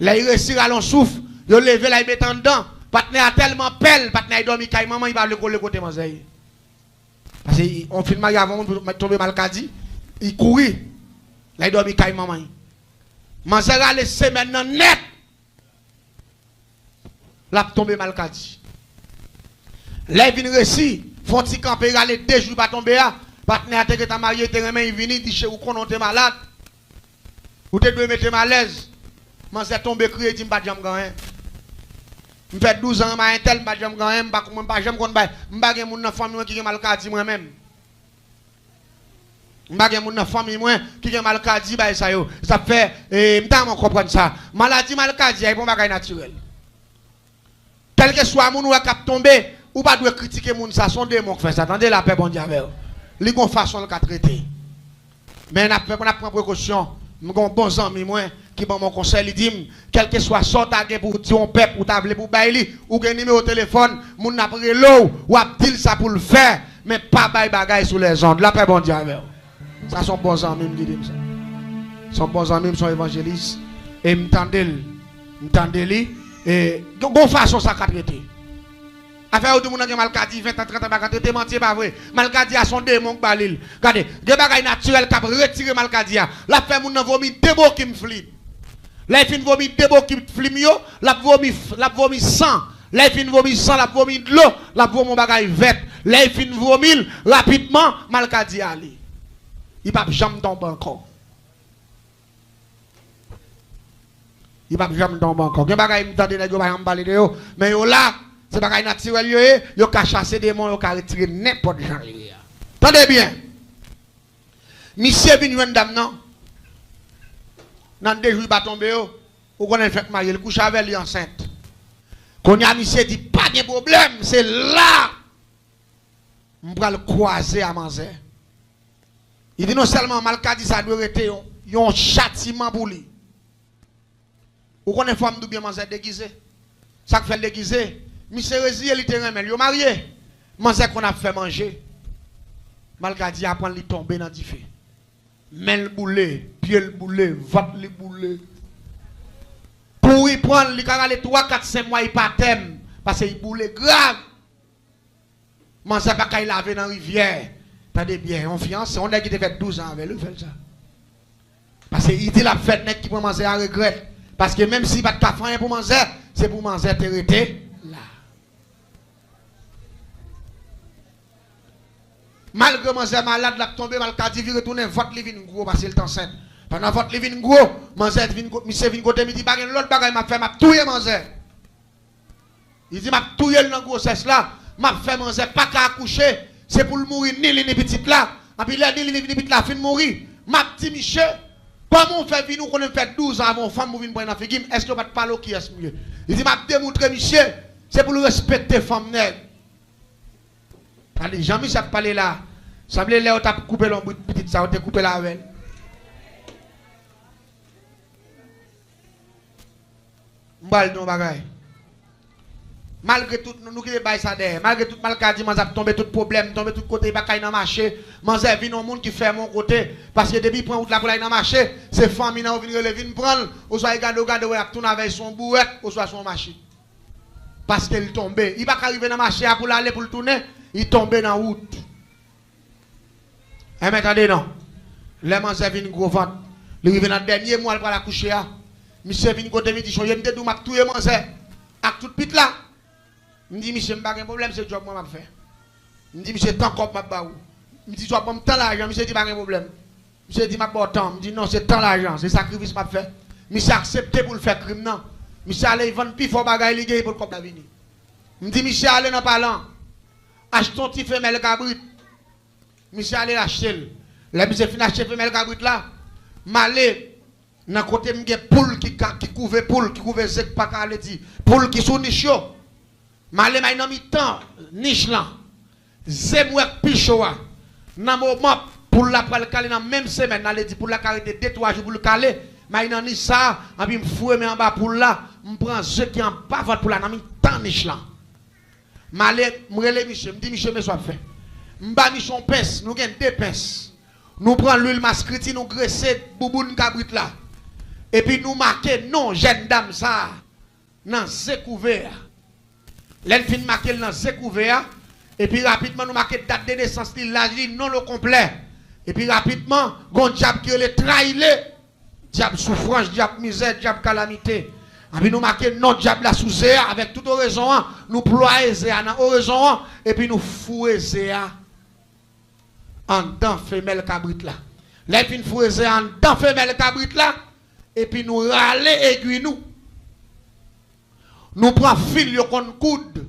Là il réussit à l'on souffle, il levé là il met en dedans. Partenaire a tellement pelle, partenaire il dormi quand maman il va le coller côté manzer. Parce qu'on filme avant pour tomber Malkadi, il courit. Là il dormi quand maman. Manzer a laissé maintenant net. Là tomber Malkadi. Là il vient réussi, font petit camper il aller 2 jours pas tomber là. Partenaire qui est marié, il vient dit chez vous qu'on est malade. Ou te doit mettre mal à l'aise. Manzer tomber crier dit pas jam gagner. Je fais 12 ans, je suis tel, je suis pas j'aime qu'on baille. Je suis mon famille qui est mal cadie moi-même. Je suis mon famille qui est mal cadie, ça fait, je comprendre ça. Maladie mal cadie, c'est un bagage naturel. Quel que soit mon qui a tombé, ou pas de critiquer mon ça, son démon qui fait ça. Attendez la paix, bon Dieu. Il y a une façon de traiter. Mais on prend précaution. Je suis un bon ami, qui m'a mon conseil, il dit, quel que soit sorte pour ton peuple, ou table pour bailler, ou un numéro de téléphone, mon n'a pris l'eau, ou a dit ça pour le faire, mais pas bailler bagaille sur les ondes. La paix, bon Dieu avec vous. Ça sont bons amis qui disent ça. Sont bons amis, sont évangélistes. Et m'tendez-li, et bon façon ça qu'a traité. Affaire où tout le monde a Malkadi, 20 ans, 30 ans, Malkadi, menti pas vrai. Malkadi a son démon qui balil. Regardez, des bagailles naturelles qui a retiré Malkadi. La fait moun nan vomi débo qui me flim. Là il fin vomi débo qui me flim yo, la vomi sang. Là il fin vomi sang, la vomi de l'eau, la vomi mon bagaille vert. Là il fin vomi rapidement Malkadi ali. Il pas jamais tomber encore. Il pas jamais tomber encore. Des bagailles me tande nèg yo pas parler de yo, mais yo là c'est pas naturel, yo ka chasser des démons, yo ka retirer n'importe gens. Tendez bien. Monsieur vient dame non. Dans 2 jours il va tomber ou connaît fait marier, il couche avec lui enceinte. Quand y a monsieur dit pas de problème, c'est là. On va le croiser à Manzer. Il dit non seulement Malkadi ça doit être un châtiment pour lui. Ou connaît femme de bien Manzer déguisé. Ça fait déguisé. Monsieur Résil, il était remel, il marié. Manzer qu'on a fait manger. Malkadi apprend à tomber dans du feu. Main le boulet, pied le boulet, vote le boulet. Pour y prendre, il a 3, 4, 5 mois, il pas thème. Parce qu'il boule grave. Manzé pas qu'il laver dans la rivière. Attendez bien, on fiancé, on a qui fait 12 ans avec lui, fait ça. Parce qu'il dit la fête n'est qui pour manger à regret. Parce que même si pas de café pour manger, c'est pour manger t'arrêter là. Malgré manger malade, la tomber mal cadi, il retourner vote li vinn gros parce qu'il est enceinte. Pendant vote li vinn gros, manger vinn monsieur vinn côté midi pas l'autre bagaille m'a fait m'a touyer manger. Il dit m'a touyer dans grossesse là, m'a fait manger pas qu'à accoucher, c'est pour le mourir ni les petite là. Et puis là ni les petite là fin mourir. M'a dit monsieur, comment on fait venir qu'on fait 12 ans avant femme pour prendre figim, est-ce que pas de parler qui est mieux? Il dit m'a démontrer monsieur, c'est pour le respecter femme nègre. Allez, Jean-Michel parlé là. Ça me là, on t'a coupé l'ombre petite, ça, on t'a coupé la avec. M'bal non bagay. Malgré tout, nous qui bail ça derrière, malgré tout mal dit, m'en tomber tout problème, tomber tout côté, pas dans marché. M'en vient un monde qui fait mon côté, parce que depuis prend route là pour aller dans marché, c'est famille n'a venir relever, prendre, ou soit regarde, ou tourner avec son bouette, ou soit son machine. Parce qu'il tombé, il va pas arriver dans marché pour aller pour le tourner. Il tombe dans la route. Et attendez, non. Les manger viennent gros ventre. Il arrive dans le dernier mois pour la coucher. Monsieur vient côté midi, je me dis, je vais tout manger. Avec tout pit là. Je me dis, monsieur, je n'ai pas de problème, c'est le job que je vais faire. Je me dis, monsieur, tant qu'on m'a baou. Je me dis, je vais me tant l'argent. Monsieur dit, pas de problème. Monsieur dit, je vais temps. Je me dis, non, c'est tant l'argent, c'est sacrifice que je vais faire. Monsieur accepté pour le faire crime, non. Monsieur allez vendre plus fort bagaille, il pour le cop d'avenir. Je me dis, monsieur, allez dans parlant. Achetons petit femelle cabrit. Monsieur allez l'acheter. La monsieur fin acheter femelle cabrit là. Malé dans côté m'gè poule qui couvre poule qui couvre zek pas calé dit. Poule qui sous niche yo. Malé may nan mi temps niche là. Zemwek pichoa. Nan moment pour la pral calé dans même semaine allé dit pour la carité 2-3 jours pour le caler. May nan niche ça, en puis m'foué mais en bas pour là, m'prend zek qui en bas vote pour la nan mi temps niche là. Malé, m'rele Michel, m'di Michel, mais soit fait. M'ba Michon pince, nous gagne 2 pinces. Nous prenons l'huile mascriti, nous graisser bouboune cabrit là. Et puis nous marquer non, jeune dame ça, dans ce couvert. L'elle marquer dans ce couvert. Et puis rapidement nous marquer date de naissance, l'âge non le complet. Et puis rapidement, gon diable qui le trahilé. Diable souffrance, diable misère, diable calamité. Et puis nous marquons notre diable sous Zéa avec toute raison, nous ployons Zéa dans raison et puis nous fouillons Zéa en dedans femelle cabrit là. Là puis nous fouillons Zéa en dedans femelle cabrit là et puis nous râler aiguille nous. Nous prenons fil yo kon coude.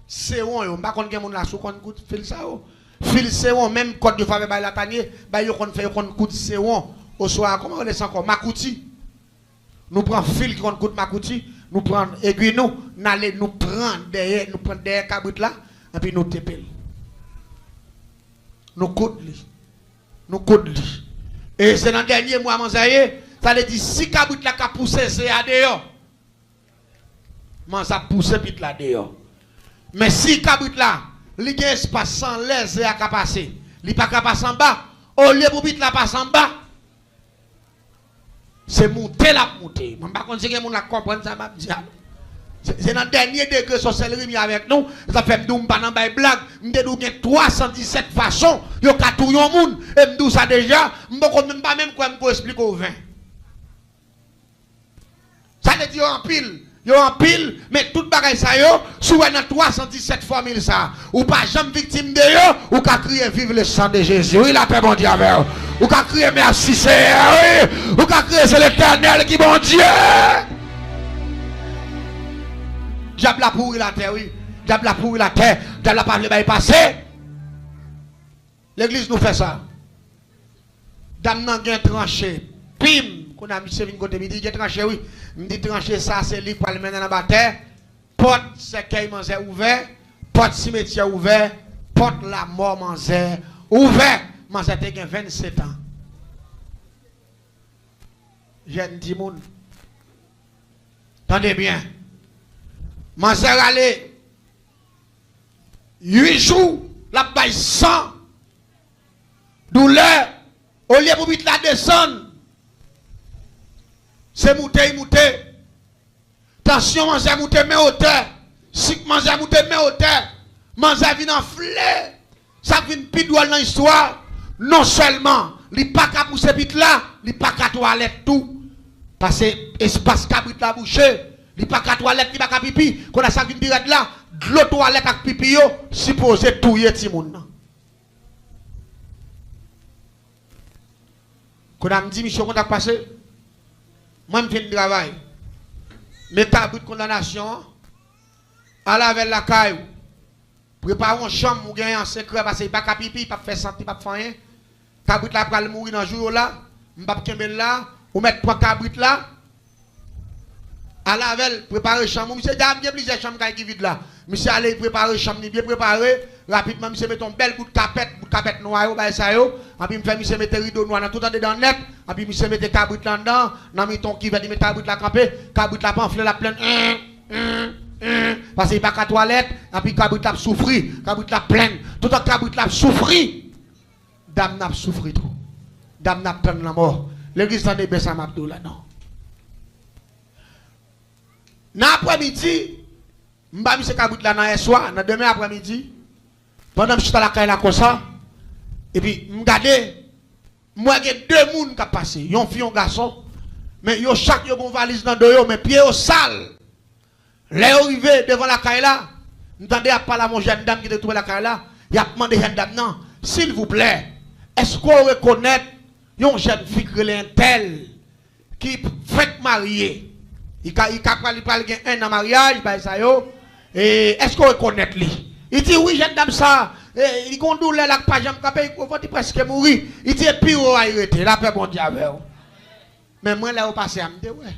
C'est on yo pas kon gen moun la sou kon coude fil ça yo. Fil c'est on même code de faveur bay la tanier, bay yo kon fait kon coude c'est on au soir comment on laisse encore makouti. Nous prenons fil qui coûte Makouti, nous prenons aiguille nous prendre derrière cabrit là et puis nous tépel. Nous coûte lui. Nous coûte lui. Et c'est dans le dernier mois manzaye, ça veut dire si cabrit là ka pousser c'est à dehors. Man ça pousser pit là dehors. Mais si cabrit là, li gen espace sans l'aise à ka passer, li pas ka passer en bas, au lieu pour pit là passer en bas. C'est monter la montée. Je ne sais pas si vous comprenez ça. C'est dans le dernier degré sorcellerie avec nous. Ça fait que nous ne blague. Nous avons 317 façons. Nous avons tout le monde. Et nous avons ça déjà. Je ne sais pas même quoi me expliquer au 20. Ça veut dire en pile. Yo en pile, mais tout bagay ça yo, sous dans 317 formules ça. Ou pas jamais victime de yo, ou qu'à crier vive le sang de Jésus. Oui, la paix bon Dieu avec vous. Ou qu'à crier merci Seigneur. Oui, ou qu'à crier c'est l'Éternel qui bon Dieu. Diable la pourri la terre, oui. Diable la pourri la terre, diable la pas le bail passé. L'église nous fait ça. Dame nan gen tranché. Pim, qu'on a mis vin côté midi, gen tranché oui. Me dit tranché ça c'est lui pour le mener dans la bataille. Porte cercueil manzé ouvert, porte cimetière ouvert, porte la mort manzé ouvert. Manzé te gen 27 ans. Jeune di moun. Tendez bien. Manzé allé 8 jours, la baille 100 douleur au lieu pour vite la descendre. C'est monter. Tension, c'est monter, mais hauteur. Si Manza mouté mais au terre, Manza vient enflé, ça vient pidoual dans l'histoire. Non seulement, il pas qu'à pousser pit là, il pas qu'à toilette tout. Parce que espace cabrit la bouche, il pas qu'à toilette, il pas qu'à pipi. Quand a ça vient direct là, de l'eau toilette avec pipi yo, supposé touyer ti moun. Quand on me dit, monsieur, qu'on a passé, moi, je fais le travail. Mais cabrit de condamnation, à la veille la caille, préparons une chambre, ou gagnez en secret, parce qu'il n'y a pas de pipi, il n'y a pas de faire santé, il n'y a pas de rien. Cabrit là, pour mourir dans le jour là, je ne vais pas de là, ou mettre trois cabrit là, à la veille, préparer chambre. Monsieur, il y a plusieurs chambres qui vide là. Monsieur, allez préparer chambre, bien préparé. Rapidement, monsieur, met un bel bout de capette noire, et puis monsieur, met un rideau noir, tout en dedans net, et puis monsieur, met des cabrit là dedans, dans le ton qui va dire, met cabrit là campé, cabrit là pamphlet là plein, parce qu'il n'y a pas de toilette, et puis cabrit là souffri, cabrit là plein, tout en cabrit là souffri. Dame n'a souffri trop. Dame n'a pas la mort. L'église en est baissée à Mabdou là, non. Dans l'après-midi, je vais me cabrit là dans le soir, dans demain après-midi, pendant que je suis à la caille là comme ça, et puis, je regarde, moi, il y a deux personnes qui passent, un fille et un garçon, mais chaque yo une valise dans le dos, mais pieds au sale. Les arrivés devant la caille là, j'entendais à parler à mon jeune dame qui était trouvé la caille là, il a demandé à jeune dame, non, s'il vous plaît, est-ce qu'on reconnaît une jeune fille qui est un tel, qui fait marier, il parle un an mariage, et est-ce qu'on reconnaît lui? Il dit oui, jeune dame ça, il conduit la page, il presque mourir. Il dit puis on va arrêter, la paix bon Dieu avec vous. Mais moi là, on passe à me dire, ouais.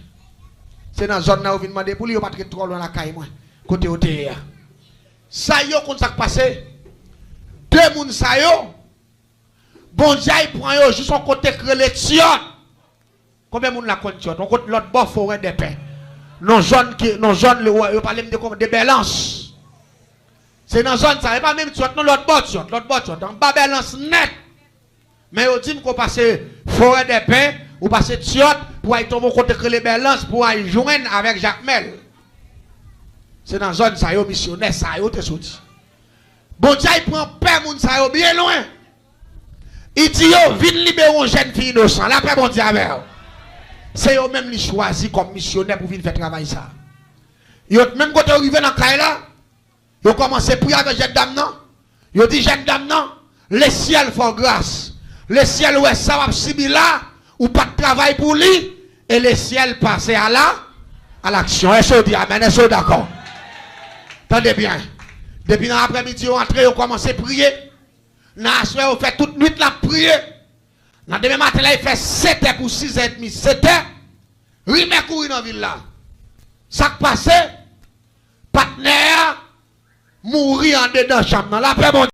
C'est dans la zone là où je viens demander pour lui, on pas trop loin la caille, moi. Côté au terre. Ça y est, quand ça passe, deux personnes ça y est, bon Dieu, il prend juste son côté création. Combien de monde la compte? On compte l'autre bord forêt des paix. Non, zone, on parle de balance. C'est dans la zone, ça n'est pas même l'autre bord, dans la balance net. Mais on dit qu'on passe forêt des paix, ou passe Tiot, pour aller tomber au côté de les balances, pour aller joindre avec Jacques Mel. C'est dans la zone, ça y est, missionnaire, ça y est, t'es sorti. Bon Dieu, il prend père, moun, ça y est, bien loin. Il dit, yo, viens libérer une jeune fille innocente, la paix, bon Dieu, avec eux. C'est eux même qui choisi comme missionnaire pour venir faire travail ça. Yo, même quand on arrive dans le cas là, ils commencent à prier avec jeune dame, non? Ils disent, jeune dame, non? Le ciel fait grâce. Le ciel, ouais, ça va subir là, ou pas de travail pour lui, et le ciel passe à l'action. Est-ce que vous dites amen? Est-ce que vous d'accord? Attendez bien. Depuis l'après-midi, on entre, on commence à prier. Dans la soirée, on fait toute nuit la prier. Dans demain matin, il fait 7h pour 6h30. 7h, oui, mais courir dans la ville là. Ça qui passe, partenaire, mourir en dedans chambre. La paix, bon